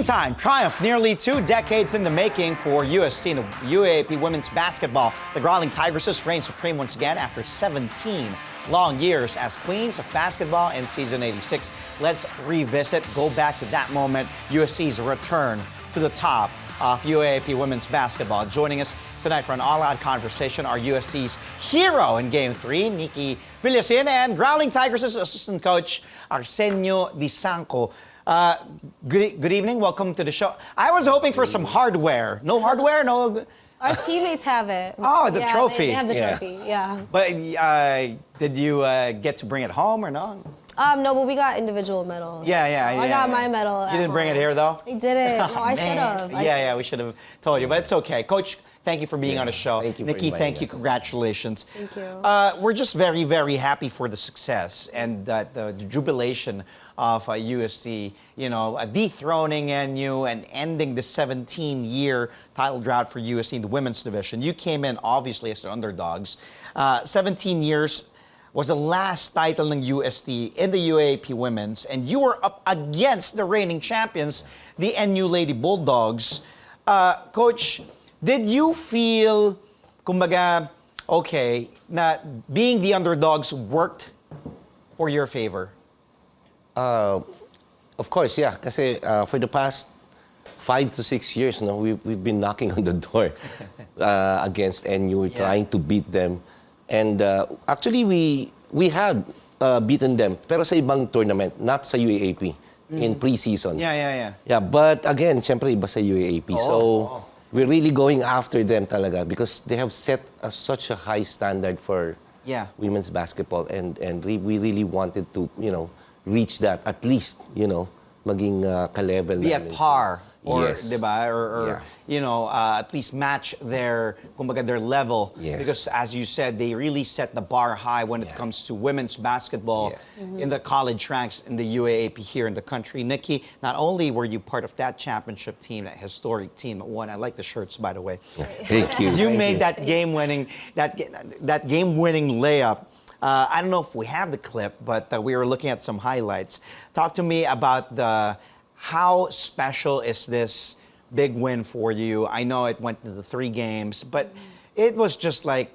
Meantime, triumph nearly 2 decades in the making for UST in the UAAP women's basketball. The Growling Tigresses reign supreme once again after 17 long years as queens of basketball in season 86. Let's revisit, go back to that moment, UST's return to the top of UAAP women's basketball. Joining us tonight for an all-out conversation are UST's hero in Game 3, Nikki Villasin, and Growling Tigresses assistant coach Arsenio Dysangco. Good evening. Welcome to the show. I was hoping for some hardware. No hardware? No. Our teammates have it. Oh, the trophy. They have the trophy, yeah. But did you get to bring it home or no? No, but we got individual medals. I got my medal. You didn't bring it here though? I didn't. No, I should have. Yeah, we should have told you, but it's okay. Coach, thank you for being on the show. Thank you. Nikki, thank you. Congratulations. Thank you. We're just very, very happy for the success and the jubilation of UST, dethroning NU and ending the 17-year title drought for UST in the women's division. You came in, obviously, as the underdogs. 17 years was the last title ng UST in the UAAP women's, and you were up against the reigning champions, the NU Lady Bulldogs. Coach, did you feel, kumbaga, okay, na being the underdogs worked for your favor? Of course, yeah. Kasi for the past 5 to 6 years, we've been knocking on the door against NU, trying to beat them. And actually, we had beaten them, pero sa ibang tournament, not sa UAAP, in pre-season. Yeah, but again, syempre, iba sa UAAP. So we're really going after them talaga because they have set such a high standard for women's basketball, and we really wanted to, reach that, at least, maging ka-level. Be at par, or, yes. diba? Or at least match their, kumbaga, their level. Yes. Because as you said, they really set the bar high when it comes to women's basketball in the college ranks in the UAAP here in the country. Nikki, not only were you part of that championship team, that historic team that won, I like the shirts, by the way. Thank you. You made that game-winning layup. I don't know if we have the clip, but we were looking at some highlights. Talk to me about how special is this big win for you? I know it went to the 3 games, but it was just like,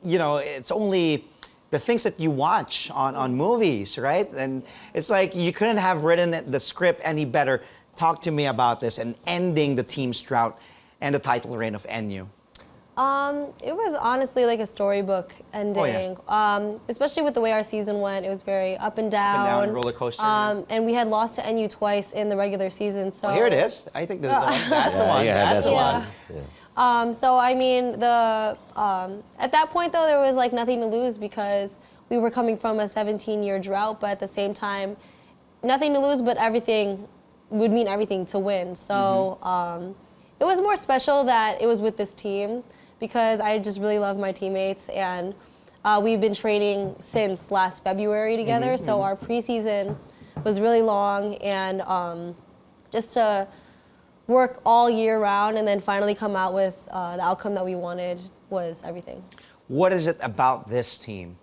it's only the things that you watch on movies, right? And it's like you couldn't have written the script any better. Talk to me about this and ending the team's drought and the title reign of NU. It was honestly like a storybook ending. Especially with the way our season went, it was very up and down. Up and down, roller coaster. And we had lost to NU twice in the regular season. So here it is. I think this is the one. That's the one. Yeah, that's the one. Yeah. So I mean, at that point though, there was like nothing to lose because we were coming from a 17-year drought, but at the same time, nothing to lose, but everything would mean everything to win. So it was more special that it was with this team, because I just really love my teammates, and we've been training since last February together, so our preseason was really long, and just to work all year round and then finally come out with the outcome that we wanted was everything. What is it about this team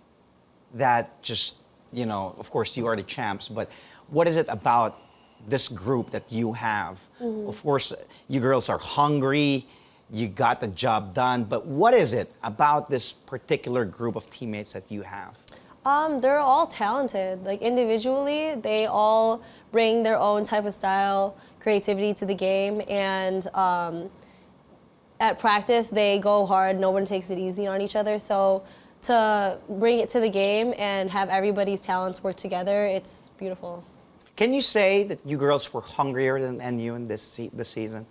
that just, of course you are the champs, but what is it about this group that you have? Of course, you girls are hungry, you got the job done, but what is it about this particular group of teammates that you have? They're all talented. Like individually, they all bring their own type of style, creativity to the game, and at practice, they go hard. No one takes it easy on each other. So to bring it to the game and have everybody's talents work together, it's beautiful. Can you say that you girls were hungrier than NU in this season?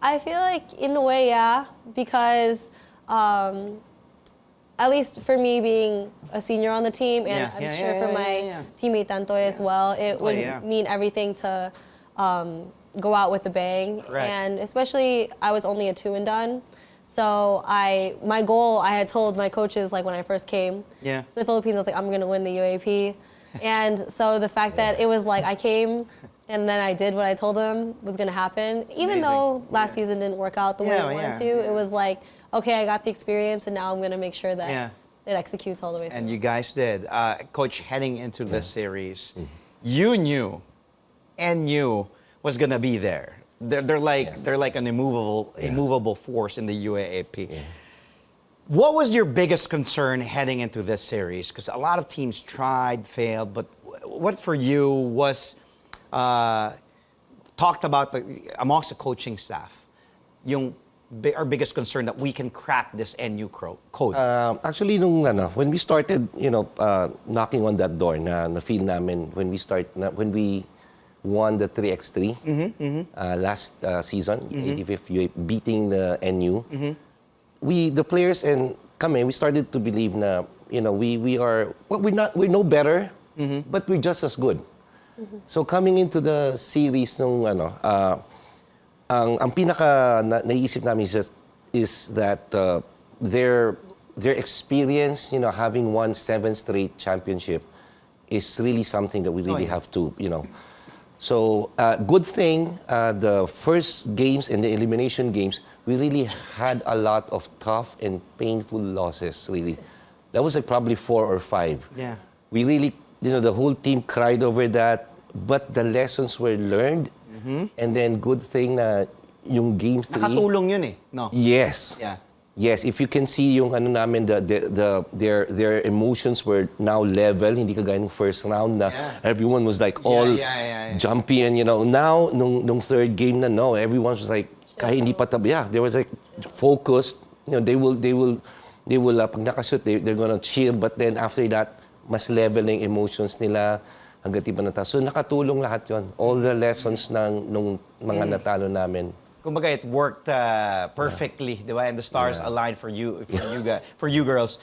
I feel like in a way, yeah, because at least for me being a senior on the team, and I'm sure for my teammate Tantoy as well, it would mean everything to go out with a bang. And especially, I was only a 2 and done. So my goal, I had told my coaches, like when I first came to the Philippines, I was like, I'm gonna win the UAAP. And so the fact that it was like I came and then I did what I told them was going to happen. Even though last season didn't work out the way I wanted to, it was like, okay, I got the experience and now I'm going to make sure that it executes all the way through. And you guys did. Coach, heading into this series, you knew NU was gonna be there. They're like Yes. they're like an immovable force in the UAAP. What was your biggest concern heading into this series? Because a lot of teams tried, failed, but what for you was talked about amongst the coaching staff? Our biggest concern that we can crack this NU code. Actually, when we started, knocking on that door, na feel namin when we won the 3x3 last season, 85th UAP, beating the NU. The players and kami, we started to believe na, we're no better, but we're just as good. So coming into the series ang pinaka naisip namin is that their experience, having won 7 straight championship is really something that we really have to, So, good thing, the first games and the elimination games, we really had a lot of tough and painful losses, really. That was like probably 4 or 5. Yeah. We really, the whole team cried over that, but the lessons were learned. And then good thing na yung game 3. Nakatulong yun eh, no? Yes. Yeah. Yes, if you can see yung namin, their emotions were now level, hindi kagaya ng first round na everyone was like all jumpy and now nung third game na everyone was like kahit hindi pa tabi, they was like focused, they will pag nakashoot they're gonna cheer, but then after that mas level na yung emotions nila hanggang di pa natalo. So nakatulong lahat yon, all the lessons nung mga natalo namin. Kumbaga, it worked perfectly, di ba? And the stars aligned for you girls.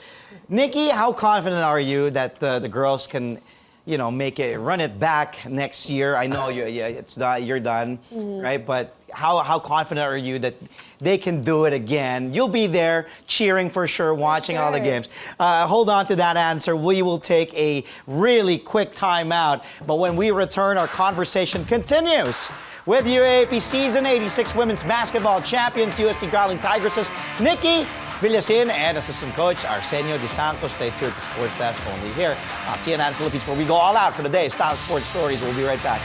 Nikki, how confident are you that the girls can, make it, run it back next year? I know you're done, right? But how confident are you that they can do it again? You'll be there cheering for sure, watching all the games. Hold on to that answer. We will take a really quick timeout. But when we return, our conversation continues with UAAP Season 86 Women's Basketball Champions, UST Growling Tigresses, Nikki, Villasin, and Assistant Coach Arsenio, Dysangco. Stay tuned to Sports Desk only here on CNN Philippines, where we go all out for the day's top sports stories. We'll be right back.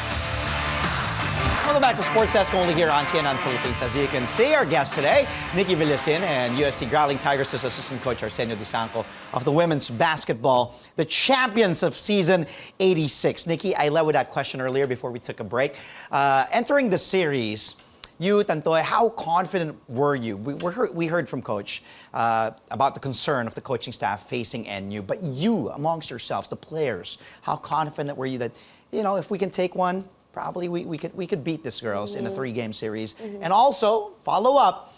Welcome back to Sports Desk only here on CNN Philippines. As you can see, our guests today, Nikki Villasin and UST Growling Tigresses Assistant Coach Arsenio Dysangco of the women's basketball, the champions of Season 86. Nikki, I led with that question earlier before we took a break. Entering the series, you, Tantoy, how confident were you? We heard from Coach about the concern of the coaching staff facing NU, but you, amongst yourselves, the players, how confident were you that, if we can take one, probably we could beat these girls in a 3-game series. And also, follow up,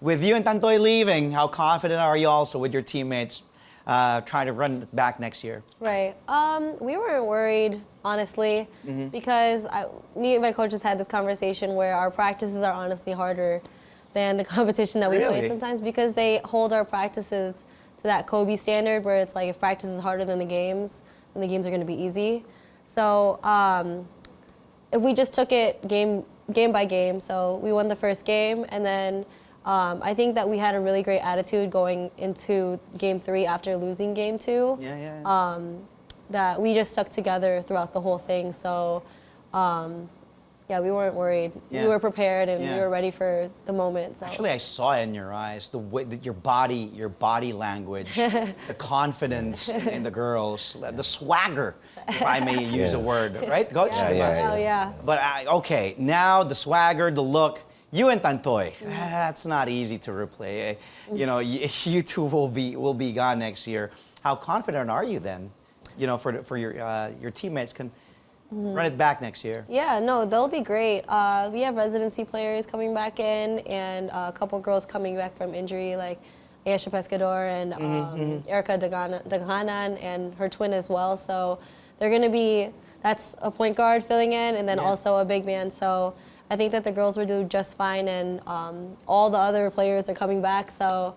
with you and Tantoy leaving, how confident are you also with your teammates trying to run it back next year? Right. We weren't worried, honestly, because me and my coaches had this conversation where our practices are honestly harder than the competition that we play sometimes, because they hold our practices to that Kobe standard where it's like if practice is harder than the games, then the games are going to be easy. So if we just took it game by game, so we won the first game, and then I think that we had a really great attitude going into Game 3 after losing Game 2. That we just stuck together throughout the whole thing. So we weren't worried. We were prepared and we were ready for the moment. So. Actually, I saw it in your eyes, the way that your body language, the confidence in the girls, the swagger, if I may use a word, right, Coach? Yeah. But okay, now the swagger, the look. You and Tantoy, that's not easy to replay. You two will be gone next year. How confident are you then? For your teammates can run it back next year. Yeah, no, they'll be great. We have residency players coming back in, and a couple girls coming back from injury, like Ayesha Pescador and Erica Dagahanan and her twin as well. So they're going to be, that's a point guard filling in, and then also a big man. So I think that the girls will do just fine, and all the other players are coming back. So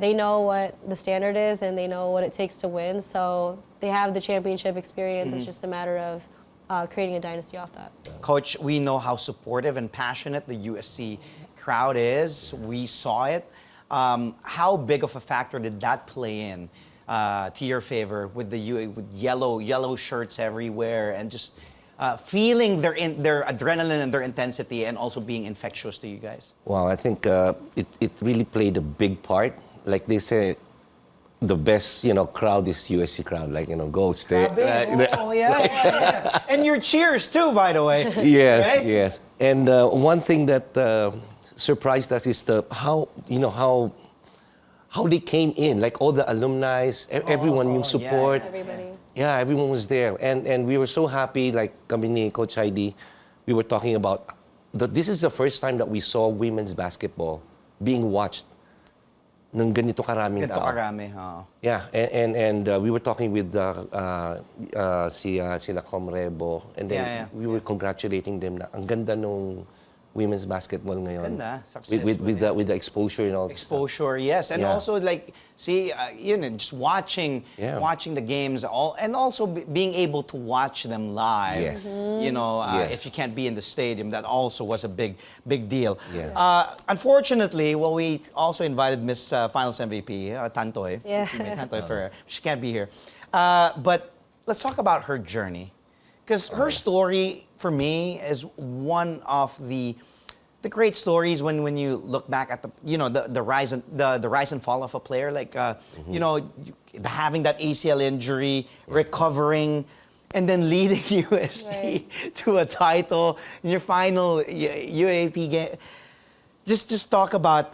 they know what the standard is, and they know what it takes to win. So they have the championship experience. It's just a matter of creating a dynasty off that. Coach, we know how supportive and passionate the USC crowd is. We saw it. How big of a factor did that play in to your favor with with yellow shirts everywhere, and just feeling their adrenaline and their intensity, and also being infectious to you guys? Well, I think it really played a big part. Like they say, the best crowd is USC crowd. Like go stay. Oh yeah. And your cheers too, by the way. Yes, right? yes. And one thing that surprised us is how they came in. Like all the alumni, everyone, yung support. Everybody. Yeah, everyone was there, and we were so happy. Like kami ni Coach Heidi, we were talking about this is the first time that we saw women's basketball being watched ng ganito karaming Ganito tao. karami, Yeah, and we were talking with sila Comrebo, and then we were congratulating them na ang ganda nung women's basketball ngayon. Ganda, with the exposure and all. Exposure, yes, and Yeah. also like just watching the games, and also being able to watch them live. Yes. If Yes. you can't be in the stadium, that also was a big deal. Yeah. Unfortunately, we also invited Miss Finals MVP Tantoy. Yeah. Tantoy for she can't be here, but let's talk about her journey. Because her story, for me, is one of the great stories when you look back at the rise and fall of a player, like having that ACL injury, recovering, and then leading UST to a title in your final UAAP game. Just talk about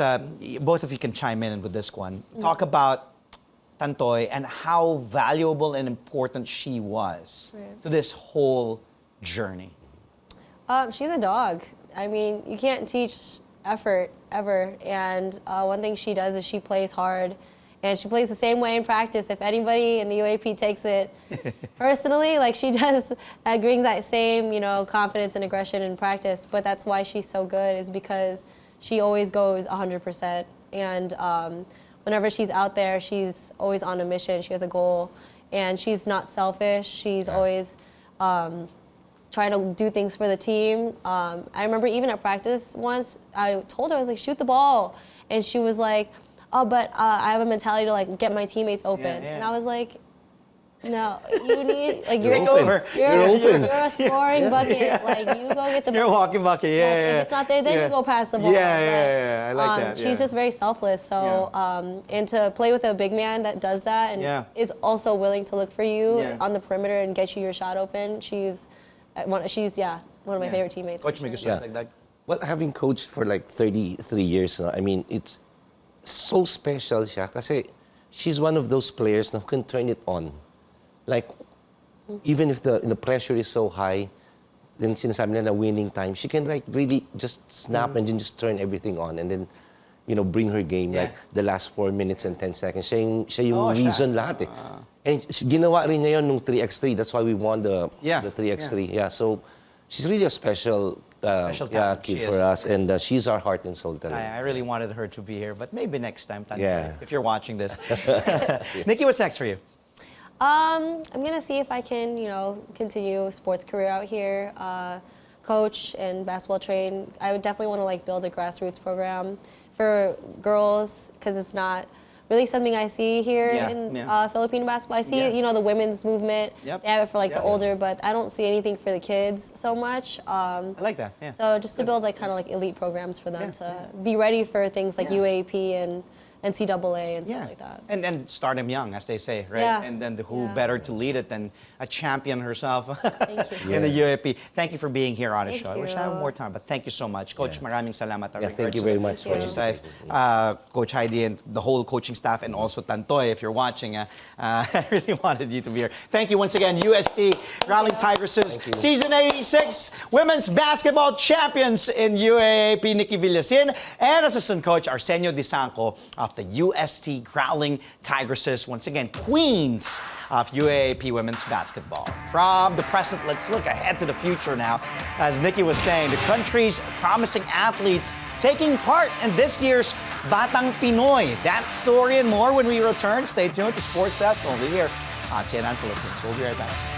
both of you can chime in with this one. Talk about Tantoy and how valuable and important she was to this whole journey. She's a dog. I mean, you can't teach effort ever. And one thing she does is she plays hard, and she plays the same way in practice. If anybody in the UAP takes it personally, like she does, brings that same confidence and aggression in practice. But that's why she's so good, is because she always goes 100%. And whenever she's out there, she's always on a mission. She has a goal, and she's not selfish. She's always trying to do things for the team. I remember even at practice once, I told her, I was like, shoot the ball. And she was like, oh, but I have a mentality to like get my teammates open. And I was like, no, you need, like, Take over. You're open. You're a scoring bucket. Like, you go get the You're a walking bucket, If it's not there, then you go pass the ball. Yeah, I like that. She's just very selfless. So, and to play with a big man that does that and is also willing to look for you on the perimeter and get you your shot open, she's one of my favorite teammates. Coach, may gusto like that. Well, having coached for like 33 years now, I mean, it's so special siya kasi she's one of those players who can turn it on. Like, even if the pressure is so high, then sinasabi nila na winning time, she can like really just snap and then just turn everything on and then, bring her game like the last 4 minutes and 10 seconds. Siya yung reason lahat eh. And ginawa rin niya yun nung 3x3. That's why we won the 3x3. Yeah, so she's really a special kid for us, and she's our heart and soul talaga. I really wanted her to be here, but maybe next time, Tantoy, Yeah. if you're watching this. Nikki, what's next for you? I'm gonna see if I can, continue sports career out here, coach and basketball train. I would definitely want to like build a grassroots program for girls, because it's not really something I see here in Philippine basketball. I see, the women's movement. They have it for like the older, but I don't see anything for the kids so much. I like that. Yeah. So just to build like kind of like elite programs for them to be ready for things like UAAP and NCAA and stuff like that. And start them young, as they say, right? Yeah. And then who better to lead it than a champion herself Thank you. in the UAP. Thank you for being here on the show. I wish I had you. more time, but thank you so much. Coach, maraming salamat. Yeah, thank you very much. Coach Saif, Coach Heidi, and the whole coaching staff, and also Tantoy, if you're watching. I really wanted you to be here. Thank you once again, UST Growling Tigresses, Season 86, Women's Basketball Champions in UAAP, Nikki Villasin, and Assistant Coach Arsenio Dysangco of the UST Growling Tigresses. Once again, queens of UAAP Women's Basketball. From the present, let's look ahead to the future now. As Nikki was saying, the country's promising athletes taking part in this year's Batang Pinoy. That story and more when we return. Stay tuned to Sports Desk only here on CNN Philippines. We'll be right back.